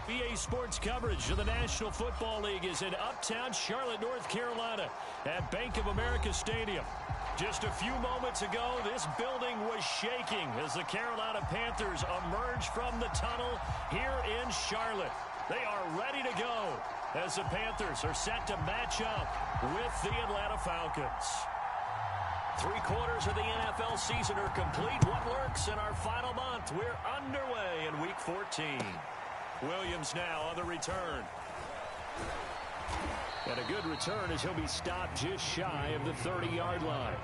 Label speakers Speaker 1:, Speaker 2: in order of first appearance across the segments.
Speaker 1: EA Sports coverage of the National Football League is in uptown Charlotte, North Carolina at Bank of America Stadium. Just a few moments ago, this building was shaking as the Carolina Panthers emerged from the tunnel here in Charlotte. They are ready to go as the Panthers are set to match up with the Atlanta Falcons. 3/4 of the NFL season are complete. What lurks in our final month? We're underway in Week 14. Williams now on the return. And a good return as he'll be stopped just shy of the 30-yard line.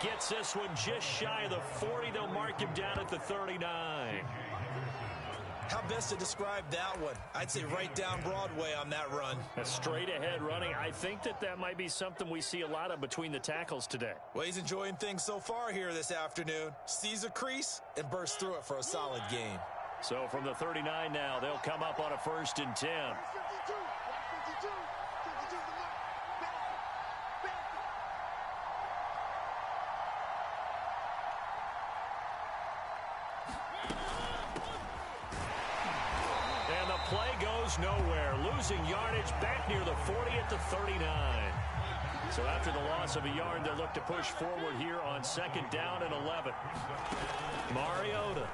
Speaker 1: Gets this one just shy of the 40. They'll mark him down at the 39.
Speaker 2: How best to describe that one? I'd say right down Broadway on that run.
Speaker 1: A straight ahead running. I think that might be something we see a lot of between the tackles today.
Speaker 2: Well, he's enjoying things so far here this afternoon. Sees a crease and bursts through it for a solid gain.
Speaker 1: So from the 39 now, they'll come up on a 1st and 10. Play goes nowhere, losing yardage back near the 40 at the 39. So after the loss of a yard, they'll look to push forward here on 2nd down and 11. Mariota.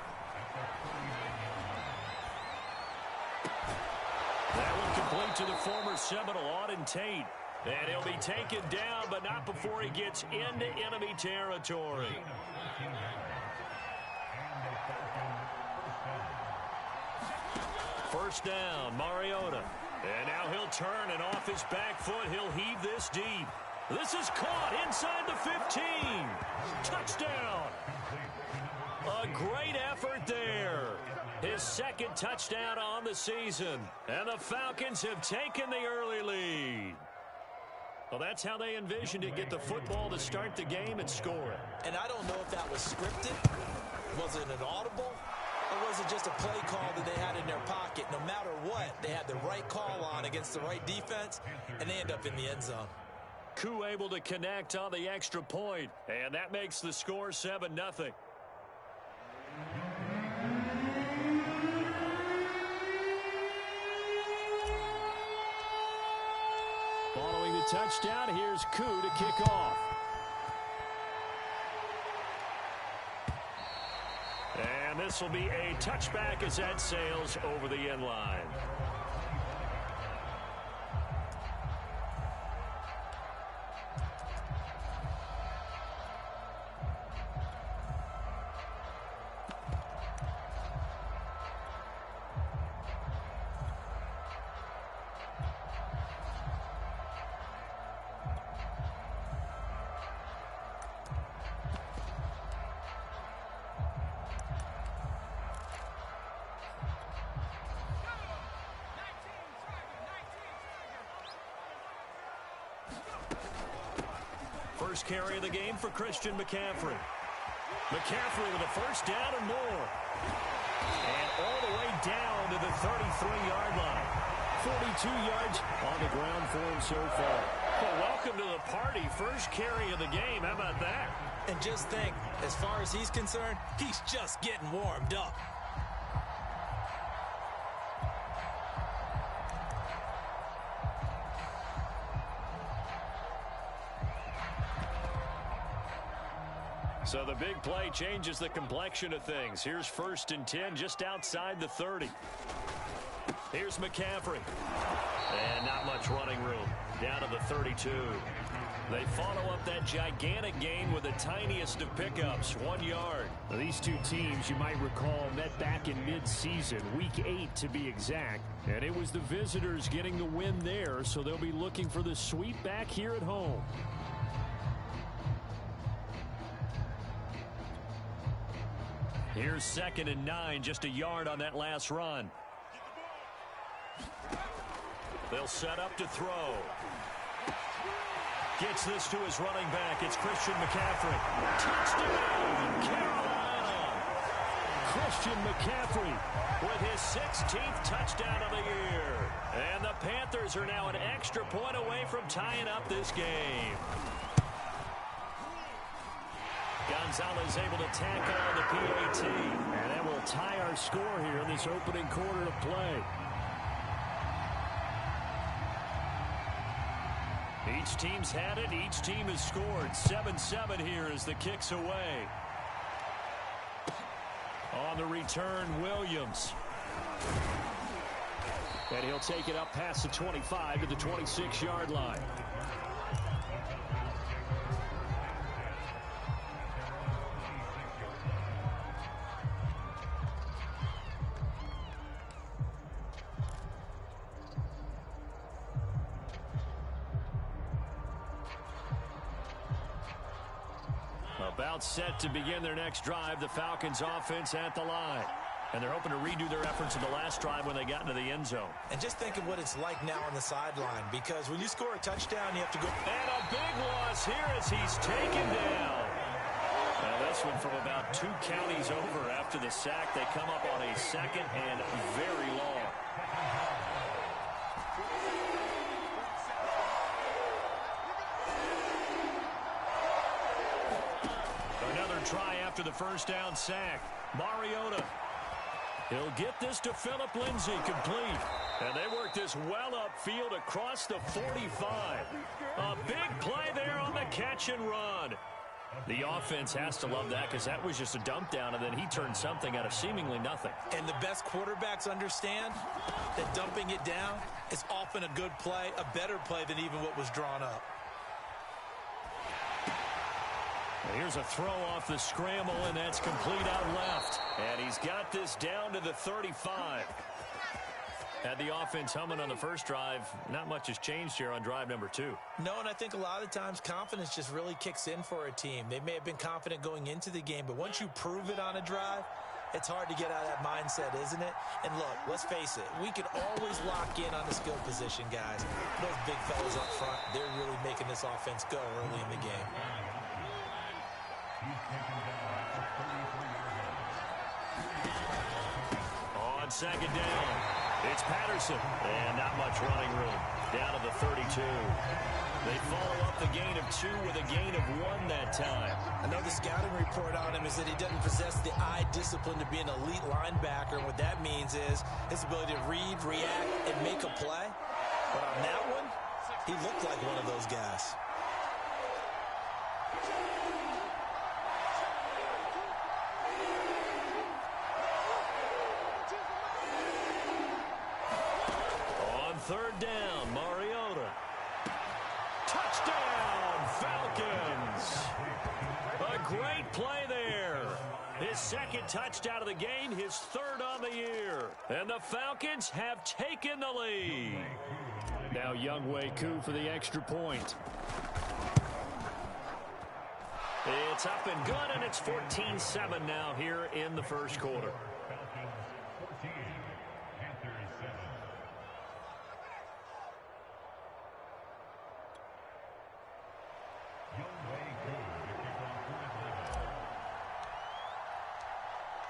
Speaker 1: That one complete to the former Seminole, Auden Tate. And he'll be taken down, but not before he gets into enemy territory. First down, Mariota. And now he'll turn, and off his back foot, he'll heave this deep. This is caught inside the 15. Touchdown. A great effort there. His 2nd touchdown on the season. And the Falcons have taken the early lead. Well, that's how they envisioned it, get the football to start the game and score it.
Speaker 2: And I don't know if that was scripted. Was it an audible? Or was it just a play call that they had in their pocket? No matter what, they had the right call on against the right defense, and they end up in the end zone.
Speaker 1: Koo able to connect on the extra point, and that makes the score 7-0. Following the touchdown, here's Koo to kick off. And this will be a touchback as that sails over the end line. First carry of the game for Christian McCaffrey. McCaffrey with a 1st down and more. And all the way down to the 33-yard line. 42 yards on the ground for him so far. Well, welcome to the party. First carry of the game. How about that?
Speaker 2: And just think, as far as he's concerned, he's just getting warmed up.
Speaker 1: So the big play changes the complexion of things. Here's 1st and 10 just outside the 30. Here's McCaffrey. And not much running room. Down to the 32. They follow up that gigantic gain with the tiniest of pickups, 1 yard.
Speaker 3: Now, these two teams, you might recall, met back in mid-season, Week 8 to be exact. And it was the visitors getting the win there, so they'll be looking for the sweep back here at home.
Speaker 1: Here's 2nd and 9, just a yard on that last run. They'll set up to throw. Gets this to his running back. It's Christian McCaffrey. Touchdown, Carolina! Christian McCaffrey with his 16th touchdown of the year. And the Panthers are now an extra point away from tying up this game. Gonzalez able to tack on the PAT. And that will tie our score here in this opening quarter of play. Each team's had it. Each team has scored. 7-7 here as the kick's away. On the return, Williams. And he'll take it up past the 25 to the 26-yard line. About set to begin their next drive. The Falcons offense at the line. And they're hoping to redo their efforts of the last drive when they got into the end zone.
Speaker 2: And just think of what it's like now on the sideline, because when you score a touchdown, you have to go.
Speaker 1: And a big loss here as he's taken down. Now this one from about 2 counties over after the sack. They come up on a 2nd and very long. Try after the first down sack. Mariota. He'll get this to Phillip Lindsay, complete. And they work this well upfield across the 45. A big play there on the catch and run. The offense has to love that because that was just a dump down, and then he turned something out of seemingly nothing.
Speaker 2: And the best quarterbacks understand that dumping it down is often a good play, a better play than even what was drawn up.
Speaker 1: Here's a throw off the scramble, and that's complete out left. And he's got this down to the 35. Had the offense humming on the first drive. Not much has changed here on drive number 2.
Speaker 2: No, and I think a lot of times confidence just really kicks in for a team. They may have been confident going into the game, but once you prove it on a drive, it's hard to get out of that mindset, isn't it? And look, let's face it, we can always lock in on the skill position, guys. Those big fellas up front, they're really making this offense go early in the game.
Speaker 1: On 2nd down, it's Patterson, and not much running room. Down to the 32. They follow up the gain of 2 with a gain of 1 that time.
Speaker 2: I know the scouting report on him is that he doesn't possess the eye discipline to be an elite linebacker, and what that means is his ability to read, react, and make a play. But on that one, he looked like one of those guys.
Speaker 1: Third down, Mariota. Touchdown, Falcons. A great play there. His 2nd touchdown of the game, his 3rd on the year. And the Falcons have taken the lead. Now Younghoe Koo for the extra point. It's up and good, and it's 14-7 now here in the first quarter.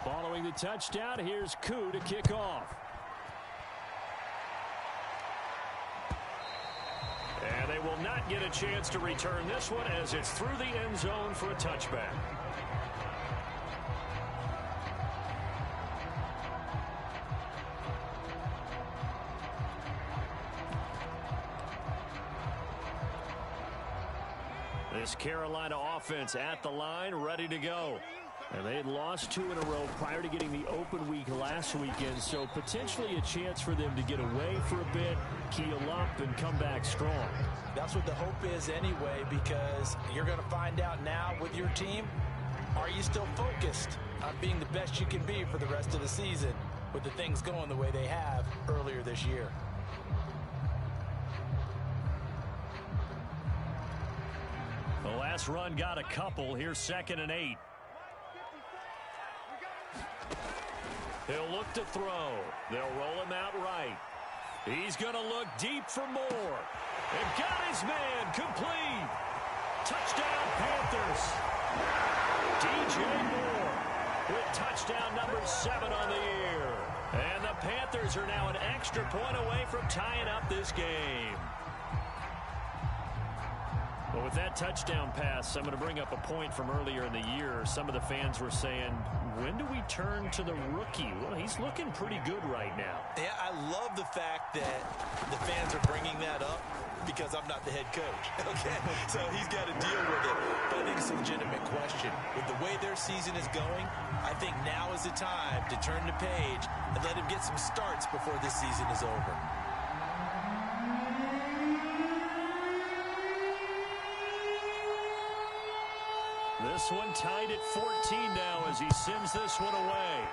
Speaker 1: Following the touchdown, here's Koo to kick off. And they will not get a chance to return this one as it's through the end zone for a touchback. This Carolina offense at the line, ready to go. And they had lost 2 in a row prior to getting the open week last weekend, so potentially a chance for them to get away for a bit, keel up, and come back strong.
Speaker 2: That's what the hope is anyway, because you're going to find out now with your team, are you still focused on being the best you can be for the rest of the season with the things going the way they have earlier this year? The
Speaker 1: last run got a couple. Here's 2nd and 8. He'll look to throw. They'll roll him out right. He's going to look deep for more. And got his man complete. Touchdown, Panthers. DJ Moore with touchdown number 7 on the year. And the Panthers are now an extra point away from tying up this game. Well, with that touchdown pass, I'm going to bring up a point from earlier in the year. Some of the fans were saying, when do we turn to the rookie? Well, he's looking pretty good right now.
Speaker 2: Yeah, I love the fact that the fans are bringing that up because I'm not the head coach. Okay, so he's got to deal with it. But I think it's a legitimate question. With the way their season is going, I think now is the time to turn the page and let him get some starts before this season is over.
Speaker 1: This one tied at 14 now as he sends this one away.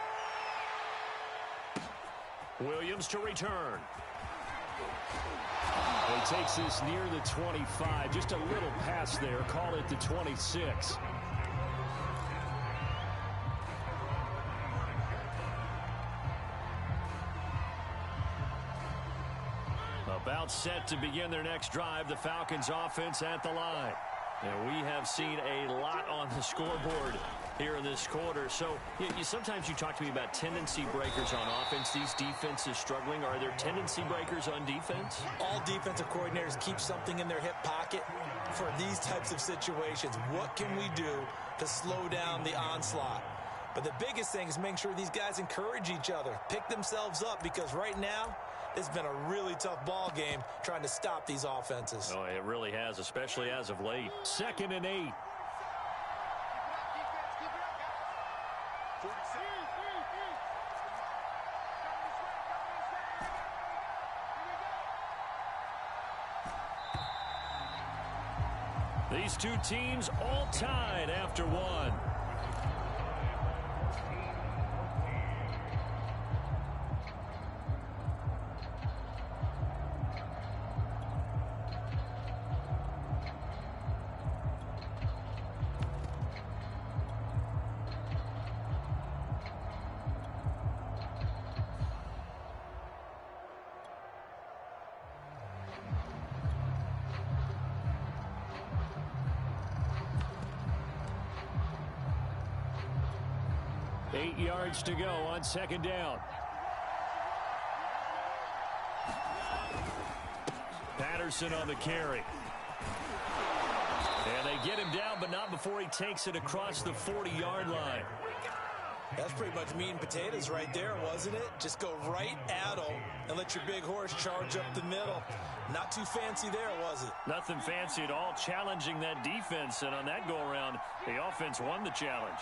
Speaker 1: Williams to return. He takes this near the 25. Just a little pass there. Call it the 26. About set to begin their next drive. The Falcons offense at the line. And we have seen a lot on the scoreboard here in this quarter. So sometimes you talk to me about tendency breakers on offense. These defenses struggling. Are there tendency breakers on defense?
Speaker 2: All defensive coordinators keep something in their hip pocket for these types of situations. What can we do to slow down the onslaught? But the biggest thing is making sure these guys encourage each other, pick themselves up, because right now it's been a really tough ball game trying to stop these offenses.
Speaker 1: Oh, it really has, especially as of late. 2nd and 8. These two teams all tied after one. Eight yards to go on 2nd down. Patterson on the carry. And they get him down, but not before he takes it across the 40-yard line.
Speaker 2: That's pretty much meat and potatoes right there, wasn't it? Just go right at them and let your big horse charge up the middle. Not too fancy there, was it?
Speaker 1: Nothing fancy at all, challenging that defense. And on that go-around, the offense won the challenge.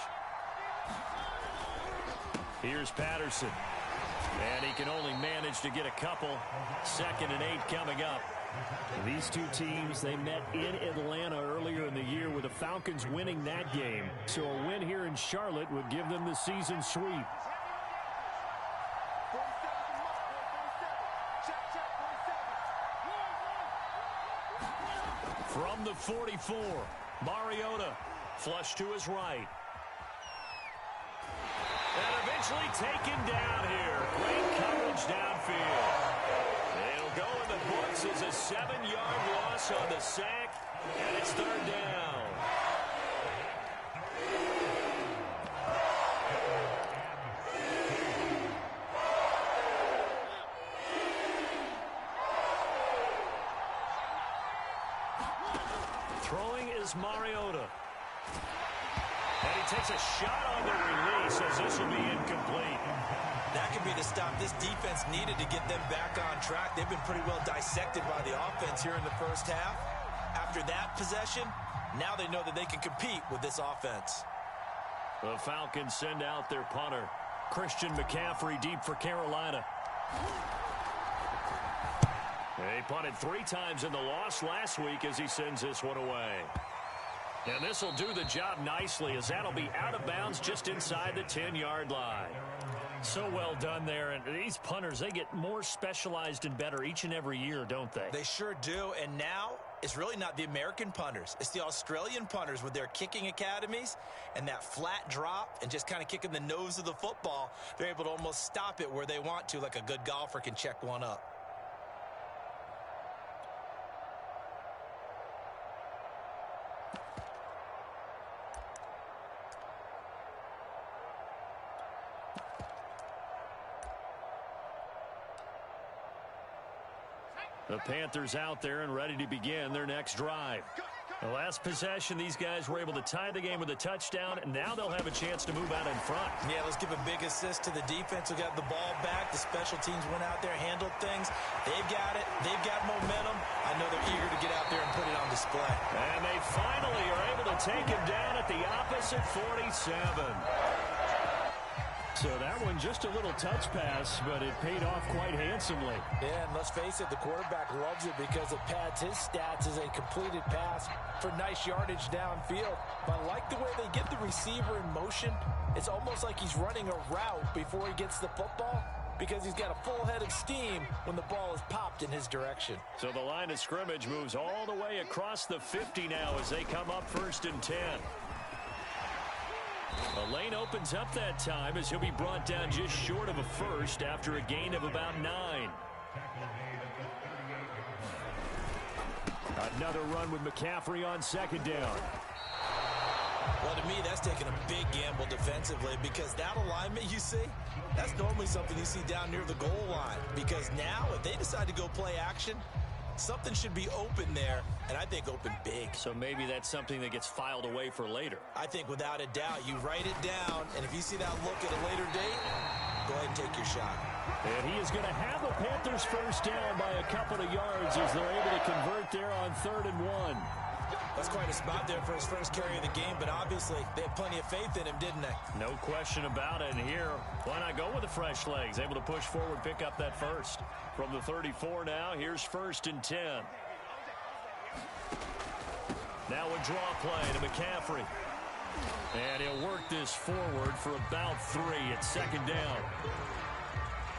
Speaker 1: Here's Patterson. And he can only manage to get a couple. 2nd and 8 coming up. These two teams, they met in Atlanta earlier in the year with the Falcons winning that game. So a win here in Charlotte would give them the season sweep. From the 44, Mariota flush to his right. And eventually taken down here. Great coverage downfield. They'll go in the books as a 7-yard loss on the sack, and it's 3rd down. Throwing is Mariota. And he takes a shot on the release as this will be incomplete.
Speaker 2: That could be the stop this defense needed to get them back on track. They've been pretty well dissected by the offense here in the first half. After that possession, now they know that they can compete with this offense.
Speaker 1: The Falcons send out their punter. Christian McCaffrey deep for Carolina. They punted 3 times in the loss last week as he sends this one away. And this will do the job nicely as that'll be out of bounds just inside the 10-yard line. So well done there. And these punters, they get more specialized and better each and every year, don't they?
Speaker 2: They sure do. And now is really not the American punters. It's the Australian punters with their kicking academies and that flat drop and just kind of kicking the nose of the football. They're able to almost stop it where they want to, like a good golfer can check one up.
Speaker 3: The Panthers out there and ready to begin their next drive. The last possession, these guys were able to tie the game with a touchdown, and now they'll have a chance to move out in front.
Speaker 2: Yeah, let's give a big assist to the defense who got the ball back. The special teams went out there, handled things. They've got it. They've got momentum. I know they're eager to get out there and put it on display.
Speaker 3: And they finally are able to take him down at the opposite 47. So that one just a little touch pass, but it paid off quite handsomely.
Speaker 4: Yeah, and let's face it, the quarterback loves it because it pads his stats as a completed pass for nice yardage downfield. But I like the way they get the receiver in motion. It's almost like he's running a route before he gets the football because he's got a full head of steam when the ball is popped in his direction.
Speaker 3: So the line of scrimmage moves all the way across the 50 now as they come up 1st and 10. The lane opens up that time as he'll be brought down just short of a first after a gain of about 9. Another run with McCaffrey on 2nd down.
Speaker 2: Well, to me, that's taking a big gamble defensively because that alignment you see, that's normally something you see down near the goal line. Because now, if they decide to go play action, something should be open there, and I think open big.
Speaker 3: So maybe that's something that gets filed away for later.
Speaker 2: I think without a doubt, you write it down, and if you see that look at a later date, go ahead and take your shot.
Speaker 3: And he is going to have the Panthers first down by a couple of yards as they're able to convert there on 3rd and 1.
Speaker 2: That's quite a spot there for his first carry of the game, but obviously they had plenty of faith in him, didn't they?
Speaker 3: No question about it. And here, why not go with the fresh legs? Able to push forward, pick up that first. From the 34 now, here's 1st and 10. Now a draw play to McCaffrey. And he'll work this forward for about 3 at 2nd down.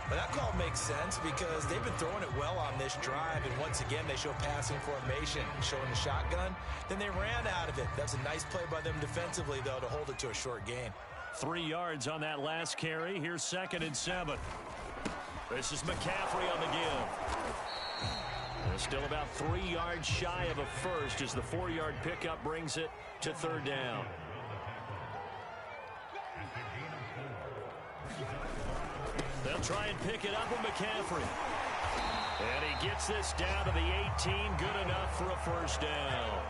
Speaker 2: But that call makes sense because they've been throwing it well on this drive, and once again they show passing formation, showing the shotgun. Then they ran out of it. That's a nice play by them defensively, though, to hold it to a short gain.
Speaker 3: 3 yards on that last carry. Here's 2nd and 7. This is McCaffrey on the give. They're still about 3 yards shy of a first as the 4-yard pickup brings it to 3rd down. They'll try and pick it up with McCaffrey. And he gets this down to the 18. Good enough for a first down.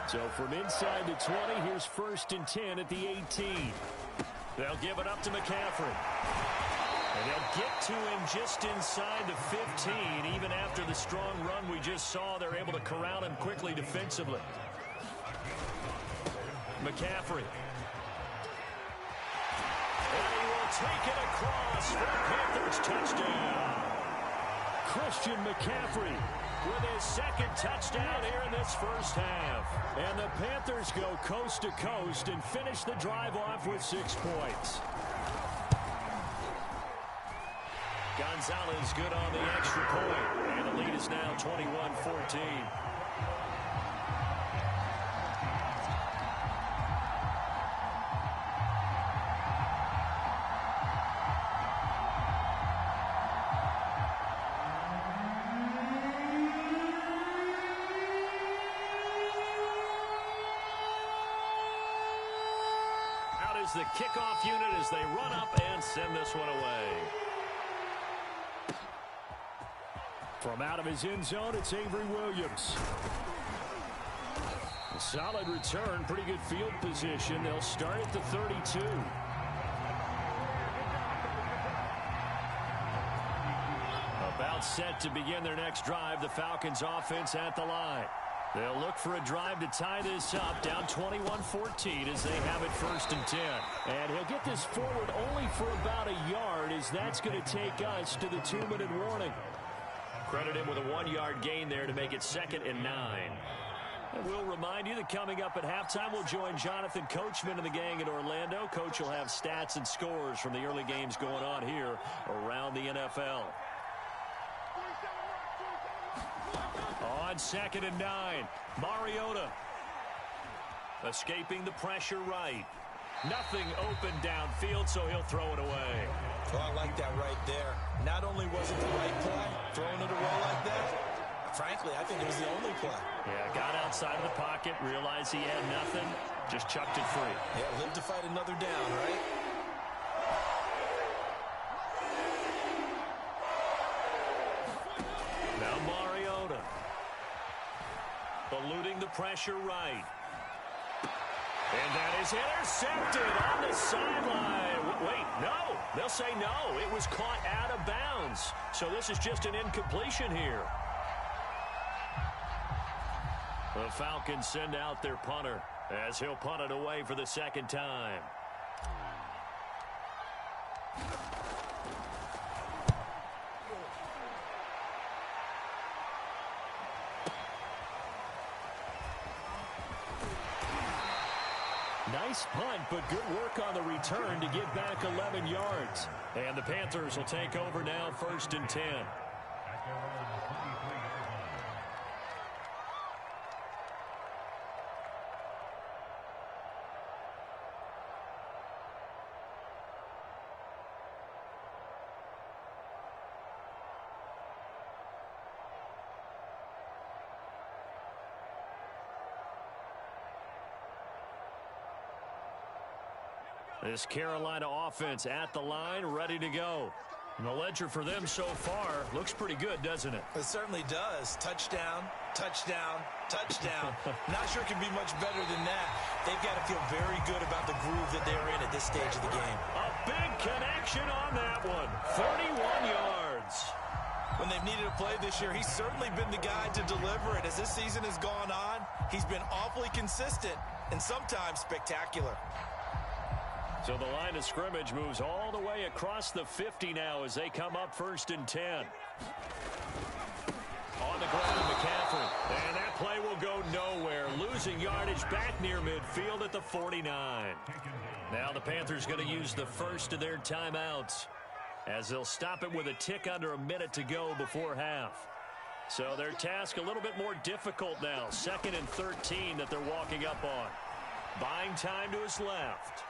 Speaker 3: So from inside the 20, here's 1st and 10 at the 18. They'll give it up to McCaffrey. And they'll get to him just inside the 15. Even after the strong run we just saw, they're able to corral him quickly defensively. McCaffrey. And he will take it across for the Panthers touchdown. Christian McCaffrey with his 2nd touchdown here in this first half. And the Panthers go coast to coast and finish the drive off with 6 points. Gonzalez good on the extra point. And the lead is now 21-14. The kickoff unit as they run up and send this one away. From out of his end zone, it's Avery Williams. A solid return, pretty good field position. They'll start at the 32. About set to begin their next drive. The Falcons offense at the line. They'll look for a drive to tie this up, down 21-14 as they have it 1st and 10. And he'll get this forward only for about a yard as that's going to take us to the 2-minute warning. Credit him with a 1-yard gain there to make it 2nd and 9. And we'll remind you that coming up at halftime, we'll join Jonathan Coachman and the gang in Orlando. Coach will have stats and scores from the early games going on here around the NFL. On
Speaker 1: on 2nd and 9. Mariota escaping the pressure right. Nothing open downfield, so he'll throw it away.
Speaker 2: Well, I like that right there. Not only was it the right play, throwing it away like that, frankly, I think it was the only play.
Speaker 1: Yeah, got outside of the pocket, realized he had nothing, just chucked it free.
Speaker 2: Yeah, live to fight another down, right?
Speaker 1: Now Mariota eluding the pressure right. And that is intercepted on the sideline. Wait, no. They'll say no. It was caught out of bounds. So this is just an incompletion here. The Falcons send out their punter as he'll punt it away for the second time. Nice punt, but good work on the return to get back 11 yards. And the Panthers will take over now, 1st and 10. This Carolina offense at the line, ready to go. And the ledger for them so far looks pretty good, doesn't it?
Speaker 2: It certainly does. Touchdown, touchdown, touchdown. Not sure it can be much better than that. They've got to feel very good about the groove that they're in at this stage of the game.
Speaker 1: A big connection on that one. 41 yards.
Speaker 2: When they've needed a play this year, he's certainly been the guy to deliver it. As this season has gone on, he's been awfully consistent and sometimes spectacular.
Speaker 1: So the line of scrimmage moves all the way across the 50 now as they come up 1st and 10. On the ground, McCaffrey. And that play will go nowhere. Losing yardage back near midfield at the 49. Now the Panthers going to use the first of their timeouts as they'll stop it with a tick under a minute to go before half. So their task a little bit more difficult now. 2nd and 13 that they're walking up on. Buying time to his left.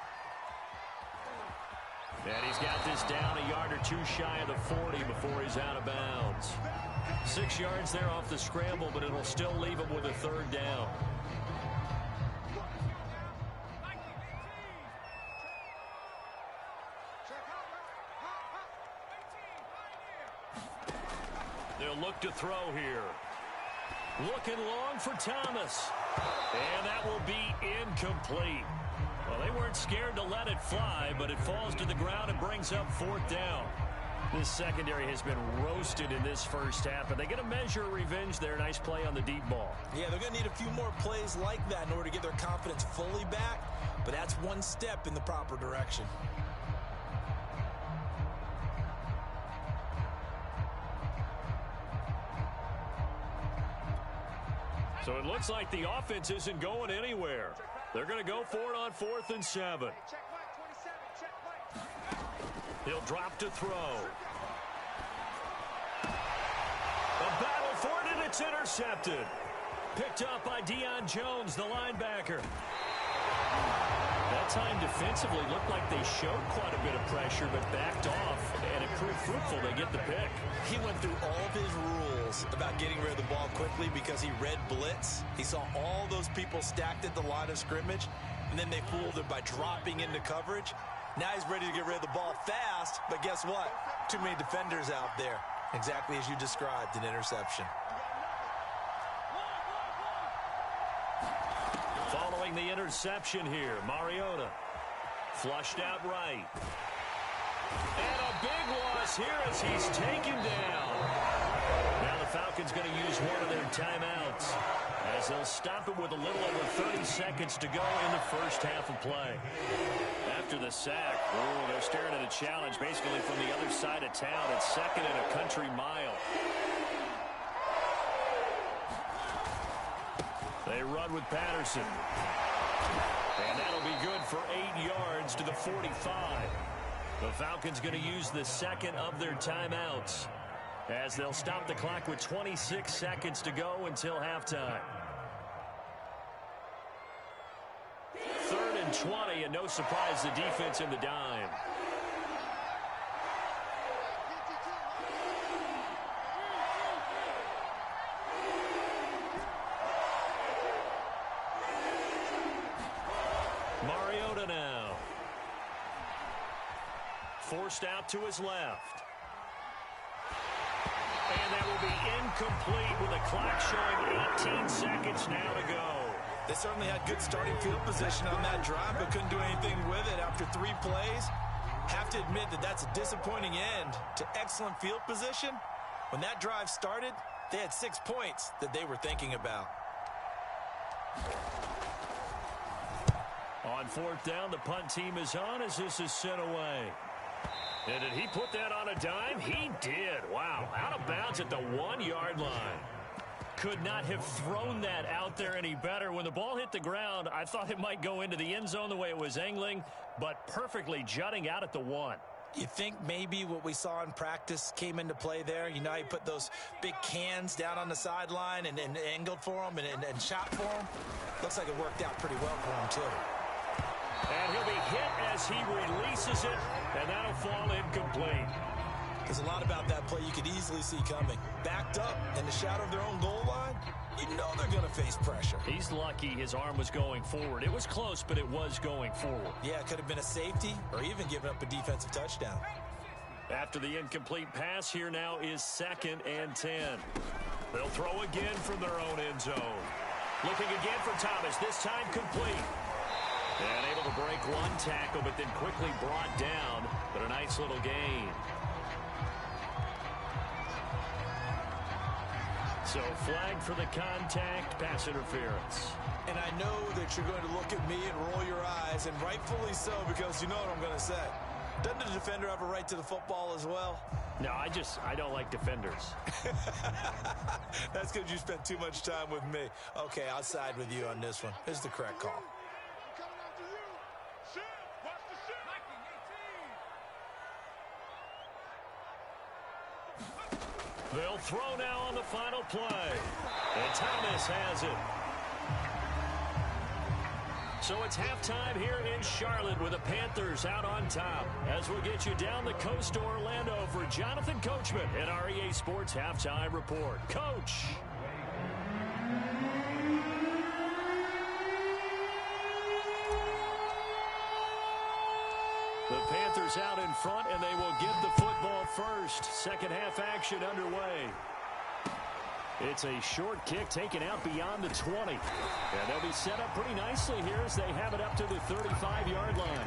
Speaker 1: And he's got this down a yard or two shy of the 40 before he's out of bounds. 6 yards there off the scramble, but it'll still leave him with a 3rd down. They'll look to throw here. Looking long for Thomas. And that will be incomplete. Well, they weren't scared to let it fly, but it falls to the ground and brings up 4th down. This secondary has been roasted in this first half, but they get a measure of revenge there. Nice play on the deep ball.
Speaker 2: Yeah, they're going to need a few more plays like that in order to get their confidence fully back, but that's one step in the proper direction.
Speaker 1: So it looks like the offense isn't going anywhere. They're going to go for it on 4th and 7. He'll drop to throw. A battle for it, and it's intercepted. Picked up by Deion Jones, the linebacker. That time defensively looked like they showed quite a bit of pressure, but backed off, and it proved fruitful. They get the pick.
Speaker 2: He went through all of his rules about getting rid of the ball quickly because he read blitz. He saw all those people stacked at the line of scrimmage, and then they fooled him by dropping into coverage. Now he's ready to get rid of the ball fast, but guess what? Too many defenders out there. Exactly as you described, an interception.
Speaker 1: Following the interception here, Mariota flushed out right. And a big loss here as he's taken down. Now the Falcons going to use one of their timeouts as they'll stop it with a little over 30 seconds to go in the first half of play. After the sack, they're staring at a challenge basically from the other side of town. It's 2nd and a country mile. They run with Patterson. And that'll be good for 8 yards to the 45. The Falcons going to use the second of their timeouts as they'll stop the clock with 26 seconds to go until halftime. 3rd and 20, and no surprise, the defense in the dime. Mariota now. Forced out to his left. And that will be incomplete with the clock showing 18 seconds now to go.
Speaker 4: They certainly had good starting field position on that drive, but couldn't do anything with it after 3 plays. Have to admit that that's a disappointing end to excellent field position. When that drive started, they had 6 points that they were thinking about.
Speaker 1: On 4th down, the punt team is on as this is sent away. And did he put that on a dime? He did. Wow. Out of bounds at the 1-yard line. Could not have thrown that out there any better. When the ball hit the ground, I thought it might go into the end zone the way it was angling, but perfectly jutting out at the 1.
Speaker 4: You think maybe what we saw in practice came into play there? You know, he put those big cans down on the sideline and angled for them and shot for them. Looks like it worked out pretty well for him, too.
Speaker 1: And he'll be hit as he releases it, and that'll fall incomplete.
Speaker 4: There's a lot about that play you could easily see coming. Backed up in the shadow of their own goal line, you know they're going to face pressure.
Speaker 1: He's lucky his arm was going forward. It was close, but it was going forward.
Speaker 4: Yeah, it could have been a safety or even given up a defensive touchdown.
Speaker 1: After the incomplete pass, here now is 2nd and 10. They'll throw again from their own end zone. Looking again for Thomas, this time complete. And able to break 1 tackle, but then quickly brought down. But a nice little gain. So flag for the contact, pass interference.
Speaker 4: And I know that you're going to look at me and roll your eyes, and rightfully so, because you know what I'm going to say. Doesn't the defender have a right to the football as well?
Speaker 1: No, I don't like defenders.
Speaker 4: That's because you spent too much time with me. Okay, I'll side with you on this one. This is the correct call.
Speaker 1: They'll throw now on the final play. And Thomas has it. So it's halftime here in Charlotte with the Panthers out on top. As we'll get you down the coast to Orlando for Jonathan Coachman at our EA Sports Halftime Report. Coach. The Panthers out in front, and they will get the football first. Second half action underway. It's a short kick taken out beyond the 20. And they'll be set up pretty nicely here as they have it up to the 35-yard line.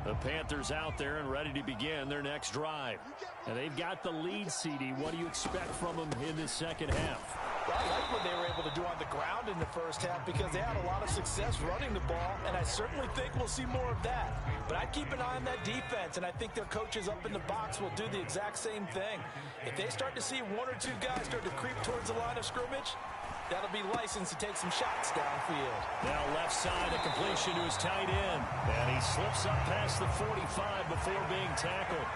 Speaker 1: The Panthers out there and ready to begin their next drive. And they've got the lead, CD. What do you expect from them in the second half?
Speaker 4: Well, I like what they were able to do on the ground in the first half because they had a lot of success running the ball, and I certainly think we'll see more of that. But I'd keep an eye on that defense, and I think their coaches up in the box will do the exact same thing. If they start to see 1 or 2 guys start to creep towards the line of scrimmage, that'll be licensed to take some shots downfield.
Speaker 1: Now left side, a completion to his tight end. And he slips up past the 45 before being tackled.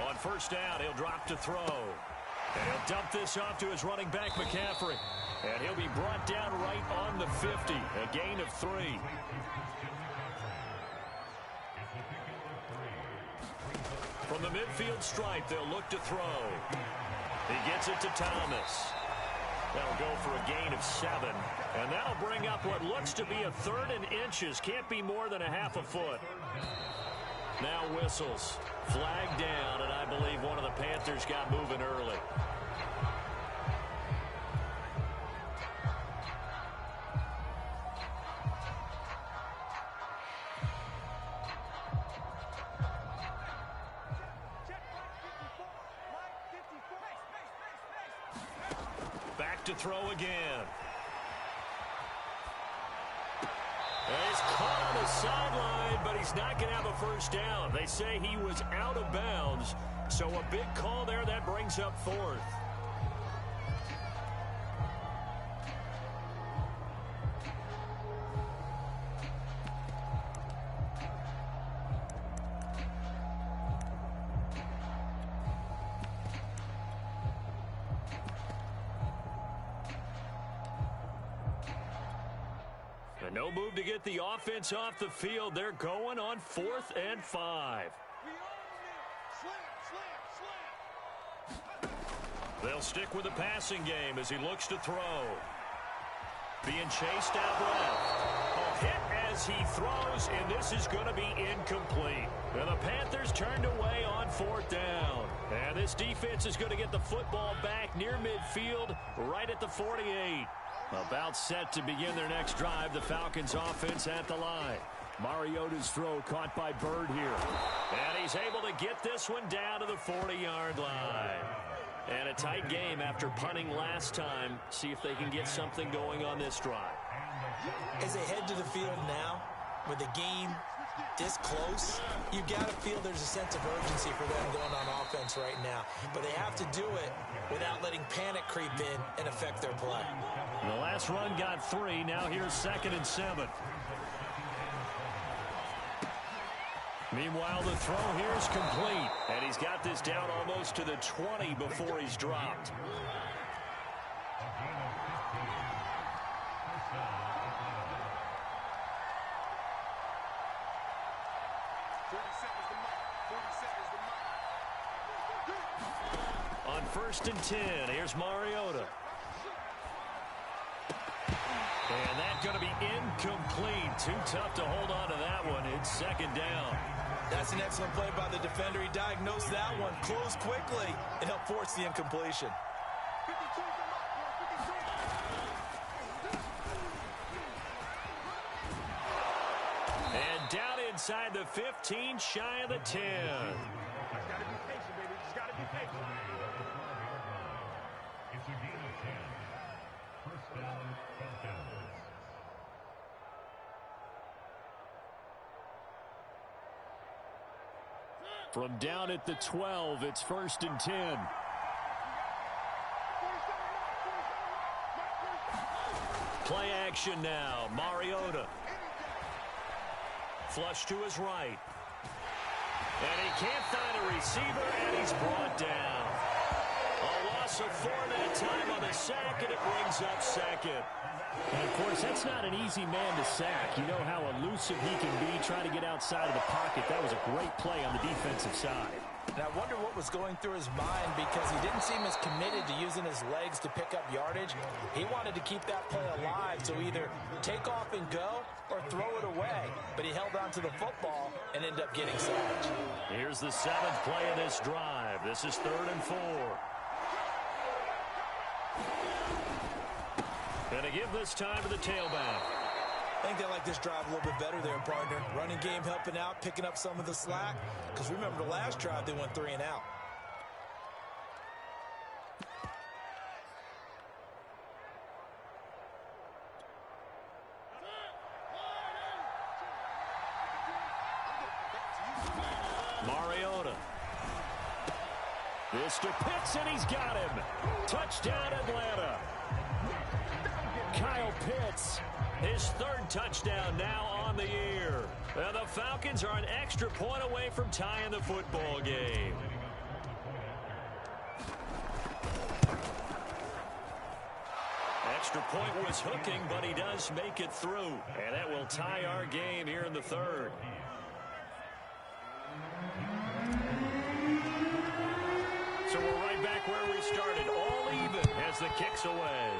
Speaker 1: On first down, he'll drop to throw. And he'll dump this off to his running back, McCaffrey. And he'll be brought down right on the 50. A gain of 3. From the midfield stripe, they'll look to throw. He gets it to Thomas. That'll go for a gain of 7. And that'll bring up what looks to be a 3rd and inches. Can't be more than a half a foot. Now whistles. Flag down, and I believe one of the Panthers got moving early. Back to throw again. He's caught on the sideline, but he's not going to have a first down. They say he was out of bounds, so a big call there that brings up 4th. No move to get the offense off the field. They're going on 4th and 5. They'll stick with the passing game as he looks to throw. Being chased out left. A hit as he throws, and this is going to be incomplete. And the Panthers turned away on 4th down. And this defense is going to get the football back near midfield, right at the 48. About set to begin their next drive, the Falcons offense at the line. Mariota's throw caught by Bird here. And he's able to get this one down to the 40-yard line. And a tight game after punting last time. See if they can get something going on this drive.
Speaker 2: As they head to the field now, with the game this close, you've got to feel there's a sense of urgency for them going on offense right now. But they have to do it without letting panic creep in and affect their play.
Speaker 1: The last run got 3. Now here's 2nd and 7. Meanwhile, the throw here is complete. And he's got this down almost to the 20 before he's dropped. On 1st and 10, here's Mariota. And that's going to be incomplete. Too tough to hold on to that one. It's 2nd down.
Speaker 2: That's an excellent play by the defender. He diagnosed that one, closed quickly, and helped force the incompletion.
Speaker 1: And down inside the 15, shy of the 10. From down at the 12, it's 1st and 10. Play action now. Mariota. Flush to his right. And he can't find a receiver, and he's brought down. A loss of 4 that time on the sack, and it brings up 2nd.
Speaker 3: And, of course, that's not an easy man to sack. You know how elusive he can be trying to get outside of the pocket. That was a great play on the defensive side.
Speaker 4: And I wonder what was going through his mind, because he didn't seem as committed to using his legs to pick up yardage. He wanted to keep that play alive, so either take off and go or throw it away. But he held on to the football and ended up getting sacked.
Speaker 1: Here's the 7th play of this drive. This is 3rd and 4. And to give this time to the tailback.
Speaker 2: I think they like this drive a little bit better there, partner. Running game helping out, picking up some of the slack. Because remember, the last drive, they went 3 and out.
Speaker 1: Mariota. This to Pitts, and he's got him. Touchdown, Atlanta. Kyle Pitts, his 3rd touchdown now on the year. And the Falcons are an extra point away from tying the football game. Extra point was hooking, but he does make it through. And that will tie our game here in the 3rd. So we're right back where we started, all even as the kick's away.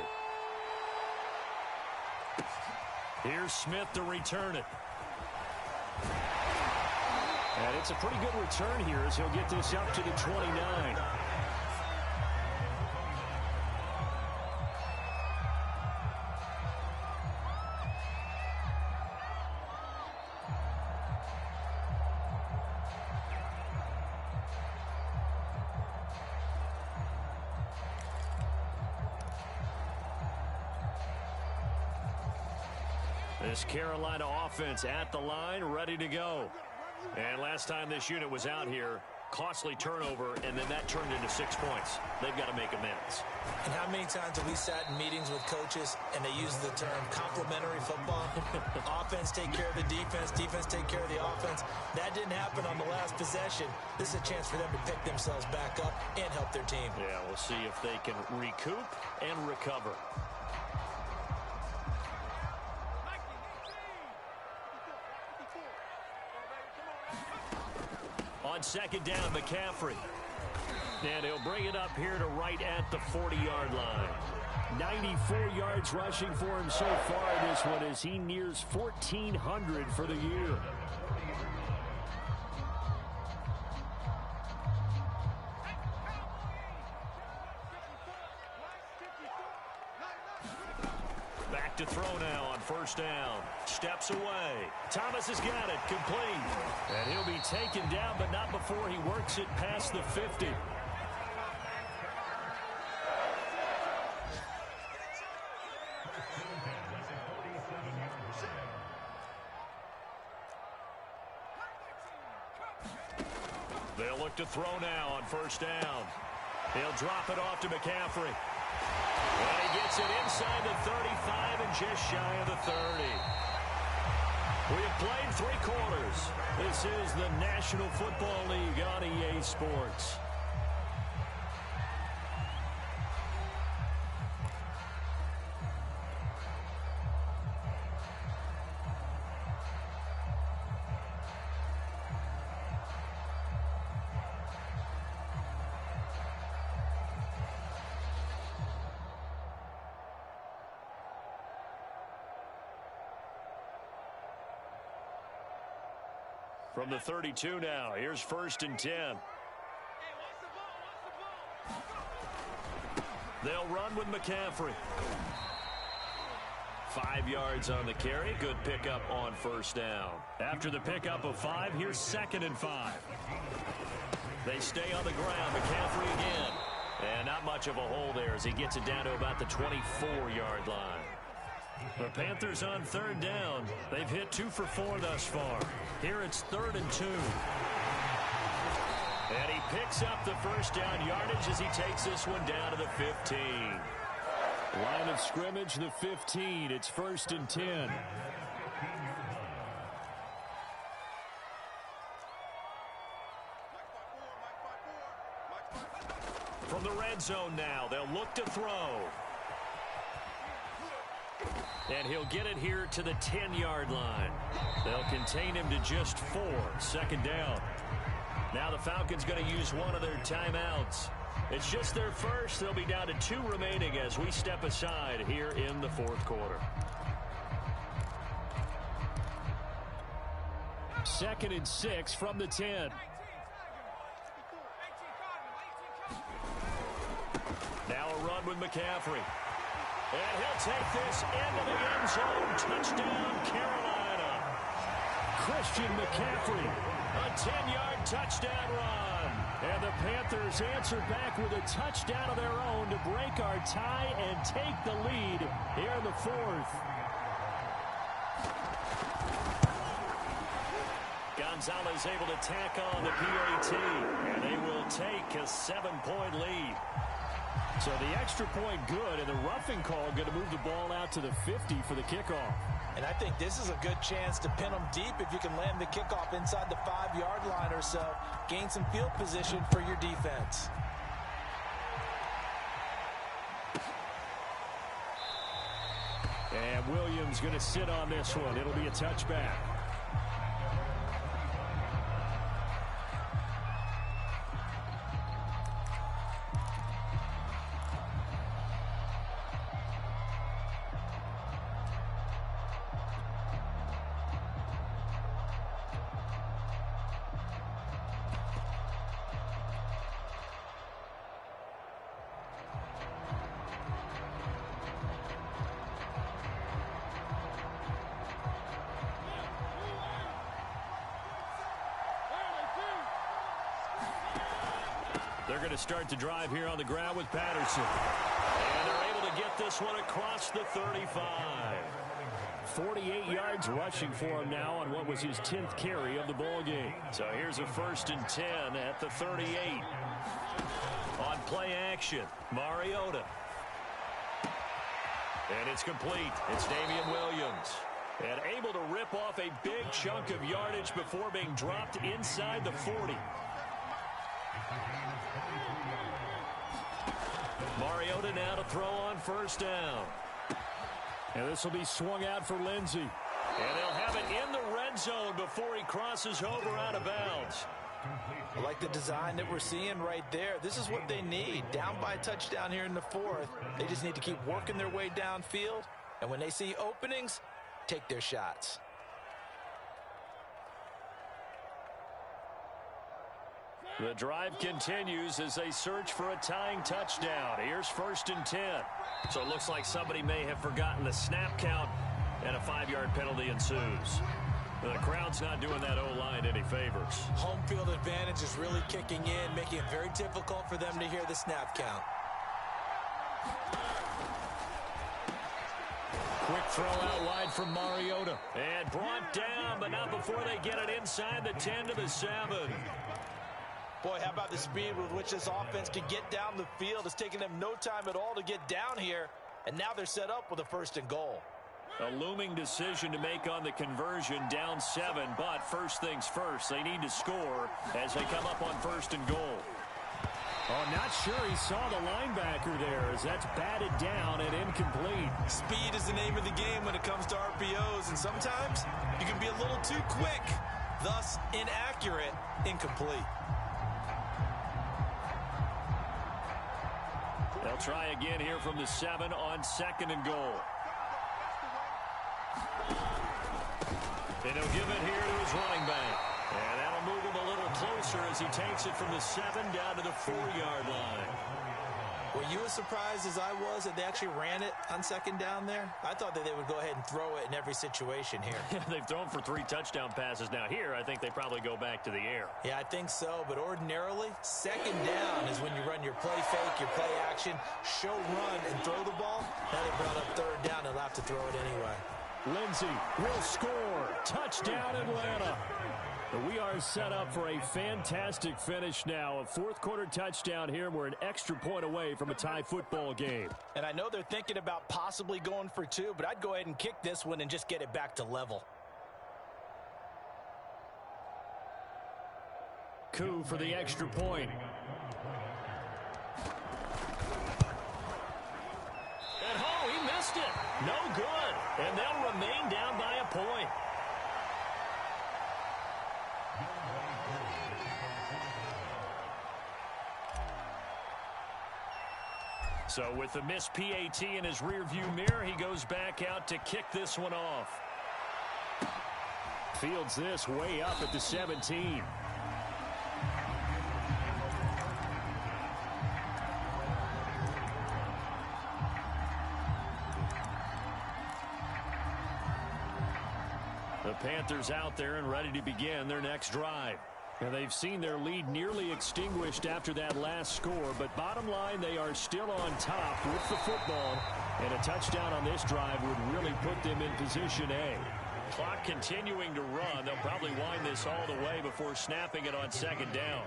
Speaker 1: Here's Smith to return it. And it's a pretty good return here as he'll get this up to the 29. This Carolina offense at the line, ready to go. And last time this unit was out here, costly turnover, and then that turned into 6 points. They've got to make amends.
Speaker 2: And how many times have we sat in meetings with coaches and they use the term complementary football? Offense take care of the defense, defense take care of the offense. That didn't happen on the last possession. This is a chance for them to pick themselves back up and help their team.
Speaker 1: Yeah, we'll see if they can recoup and recover. On second down, McCaffrey. And he'll bring it up here to right at the 40-yard line. 94 yards rushing for him so far in this one as he nears 1,400 for the year. Back to throw now on first down. Steps away. Thomas has got it. Complete. And he'll be taken down, but not before he works it past the 50. They'll look to throw now on first down. He'll drop it off to McCaffrey. And he gets it inside the 35 and just shy of the 30. We have played 3 quarters. This is the National Football League on EA Sports. From the 32 now, here's first and 10. They'll run with McCaffrey. 5 yards on the carry. Good pickup on first down. After the pickup of 5, here's second and 5. They stay on the ground. McCaffrey again. And not much of a hole there as he gets it down to about the 24-yard line. The Panthers on third down. They've hit 2 for 4 thus far. Here it's 3rd and 2. And he picks up the first down yardage as he takes this one down to the 15. Line of scrimmage, the 15. It's 1st and 10. From the red zone now, they'll look to throw. And he'll get it here to the 10-yard line. They'll contain him to just 4. Second down. Now the Falcons going to use one of their timeouts. It's just their first. They'll be down to 2 remaining as we step aside here in the 4th quarter. 2nd and 6 from the 10. Now a run with McCaffrey. And he'll take this into the end zone. Touchdown, Carolina. Christian McCaffrey, a 10-yard touchdown run. And the Panthers answer back with a touchdown of their own to break our tie and take the lead here in the 4th. Gonzalez able to tack on the PAT, and they will take a 7-point lead. So the extra point good, and the roughing call going to move the ball out to the 50 for the kickoff.
Speaker 4: And I think this is a good chance to pin them deep if you can land the kickoff inside the 5-yard line or so. Gain some field position for your defense.
Speaker 1: And Williams going to sit on this one. It'll be a touchback. They're going to start the drive here on the ground with Patterson. And they're able to get this one across the 35. 48 yards rushing for him now on what was his 10th carry of the ball game. So here's a 1st and 10 at the 38. On play action, Mariota. And it's complete. It's Damian Williams. And able to rip off a big chunk of yardage before being dropped inside the 40. Mariota now to throw on first down. And this will be swung out for Lindsey. And they'll have it in the red zone before he crosses over out of bounds.
Speaker 4: I like the design that we're seeing right there. This is what they need. Down by a touchdown here in the fourth. They just need to keep working their way downfield. And when they see openings, take their shots.
Speaker 1: The drive continues as they search for a tying touchdown. Here's 1st and 10. So it looks like somebody may have forgotten the snap count, and a 5-yard penalty ensues. The crowd's not doing that O-line any favors.
Speaker 2: Home field advantage is really kicking in, making it very difficult for them to hear the snap count.
Speaker 1: Quick throw out wide from Mariota. And brought down, but not before they get it inside the 10 to the 7.
Speaker 4: Boy, how about the speed with which this offense can get down the field? It's taking them no time at all to get down here, and now they're set up with a 1st and goal.
Speaker 1: A looming decision to make on the conversion, down 7, but first things first, they need to score as they come up on 1st and goal. Oh, not sure he saw the linebacker there as that's batted down and incomplete.
Speaker 2: Speed is the name of the game when it comes to RPOs, and sometimes you can be a little too quick, thus inaccurate, incomplete.
Speaker 1: They'll try again here from the 7 on 2nd and goal. And he'll give it here to his running back. And that'll move him a little closer as he takes it from the 7 down to the 4-yard line.
Speaker 2: Were you as surprised as I was that they actually ran it on 2nd down there? I thought that they would go ahead and throw it in every situation here.
Speaker 1: They've thrown for 3 touchdown passes. Now here, I think they probably go back to the air.
Speaker 2: Yeah, I think so. But ordinarily, 2nd down is when you run your play fake, your play action, show run, and throw the ball. Now they brought up 3rd down. They'll have to throw it anyway.
Speaker 1: Lindsey will score. Touchdown, Atlanta. We are set up for a fantastic finish now. A 4th quarter touchdown here. We're an extra point away from a tie football game.
Speaker 4: And I know they're thinking about possibly going for 2, but I'd go ahead and kick this one and just get it back to level.
Speaker 1: Coup for the extra point. And oh, he missed it. No good. And they'll remain down by a point. So with the missed PAT in his rearview mirror, he goes back out to kick this one off. Fields this way up at the 17. The Panthers out there and ready to begin their next drive. And they've seen their lead nearly extinguished after that last score, but bottom line, they are still on top with the football, and a touchdown on this drive would really put them in position A. Clock continuing to run. They'll probably wind this all the way before snapping it on 2nd down.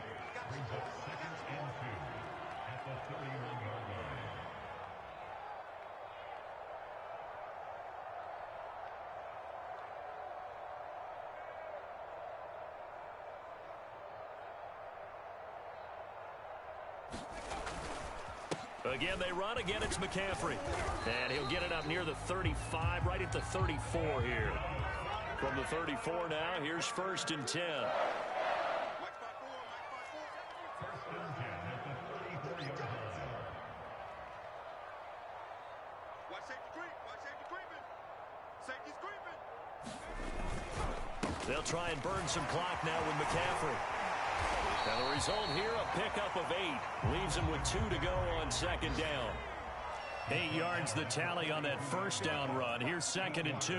Speaker 1: Again, they run. Again, it's McCaffrey. And he'll get it up near the 35, right at the 34 here. From the 34 now, here's 1st and 10. They'll try and burn some clock now with McCaffrey. And the result here, a pickup of 8. Leaves him with 2 to go on 2nd down. 8 yards the tally on that 1st down run. Here's 2nd and 2.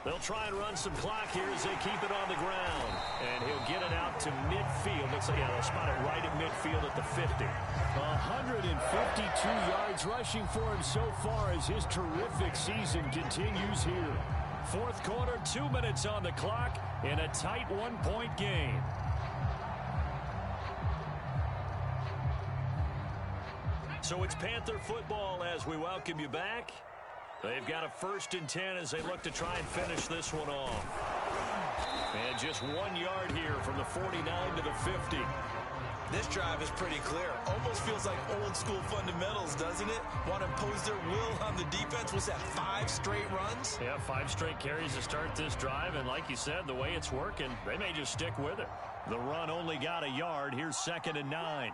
Speaker 1: They'll try and run some clock here as they keep it on the ground. And he'll get it out to midfield. Looks like they'll spot it right at midfield at the 50. 152 yards rushing for him so far as his terrific season continues here. 4th quarter, 2 minutes on the clock in a tight 1-point game. So it's Panther football as we welcome you back. They've got a 1st and 10 as they look to try and finish this one off. And just 1 yard here from the 49 to the 50.
Speaker 2: This drive is pretty clear. Almost feels like old school fundamentals, doesn't it? Want to impose their will on the defense. Was that 5 straight runs?
Speaker 3: Yeah, 5 straight carries to start this drive, and like you said, the way it's working, they may just stick with it. The run only got a yard. Here's 2nd and 9.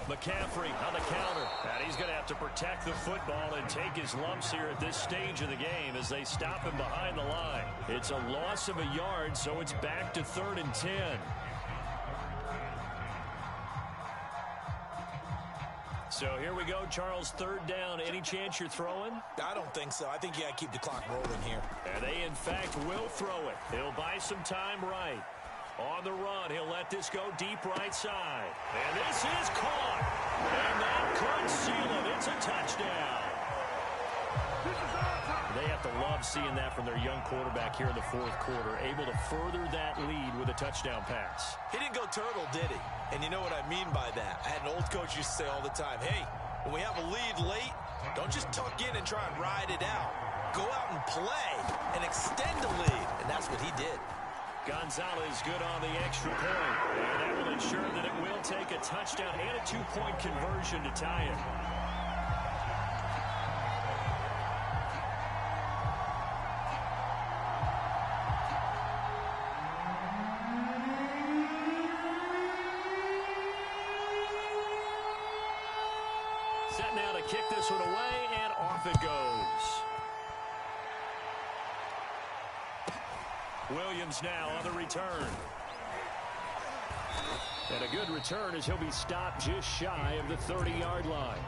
Speaker 3: McCaffrey on the counter. And he's going to have to protect the football and take his lumps here at this stage of the game as they stop him behind the line. It's a loss of a yard, so it's back to 3rd and 10. So here we go, Charles, 3rd down. Any chance you're throwing?
Speaker 2: I don't think so. I think you got to keep the clock rolling here.
Speaker 3: And they, in fact, will throw it. They'll buy some time right. On the run, he'll let this go deep right side. And this is caught. And that could seal it. It's a touchdown. They have to love seeing that from their young quarterback here in the 4th quarter, able to further that lead with a touchdown pass.
Speaker 2: He didn't go turtle, did he? And you know what I mean by that. I had an old coach used to say all the time, hey, when we have a lead late, don't just tuck in and try and ride it out. Go out and play and extend the lead. And that's what he did.
Speaker 3: Gonzalez good on the extra point. And that will ensure that it will take a touchdown and a 2-point conversion to tie it. Set now to kick this one away, and off it goes. Williams now on the return. And a good return as he'll be stopped just shy of the 30-yard line.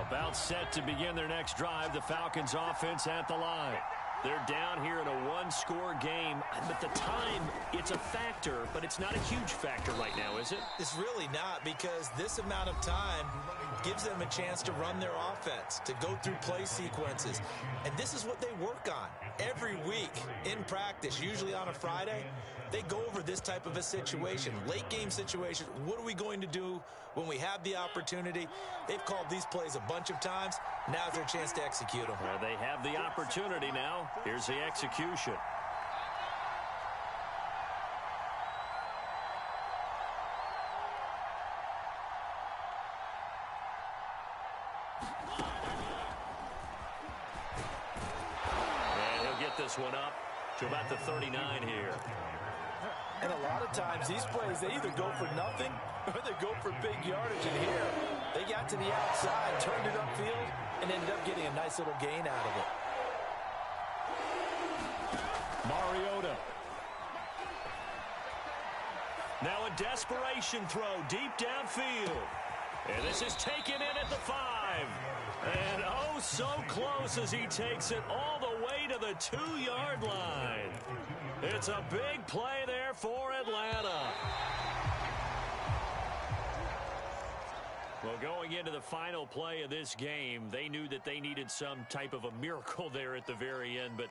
Speaker 3: About set to begin their next drive. The Falcons offense at the line. They're down here in a 1-score game. But the time, it's a factor, but it's not a huge factor right now, is it?
Speaker 2: It's really not, because this amount of time gives them a chance to run their offense, to go through play sequences. And this is what they work on every week in practice, usually on a Friday. They go over this type of a situation, late game situation. What are we going to do when we have the opportunity? They've called these plays a bunch of times. Now's their chance to execute them.
Speaker 3: Well, they have the opportunity now. Here's the execution. And he'll get this one up to about the 39 here.
Speaker 4: And a lot of times, these plays, they either go for nothing or they go for big yardage. And here, they got to the outside, turned it upfield, and ended up getting a nice little gain out of it.
Speaker 3: Mariota. Now a desperation throw deep downfield. And this is taken in at the 5. And oh, so close as he takes it all the way to the 2-yard line. It's a big play there for Atlanta. Well, going into the final play of this game, they knew that they needed some type of a miracle there at the very end, but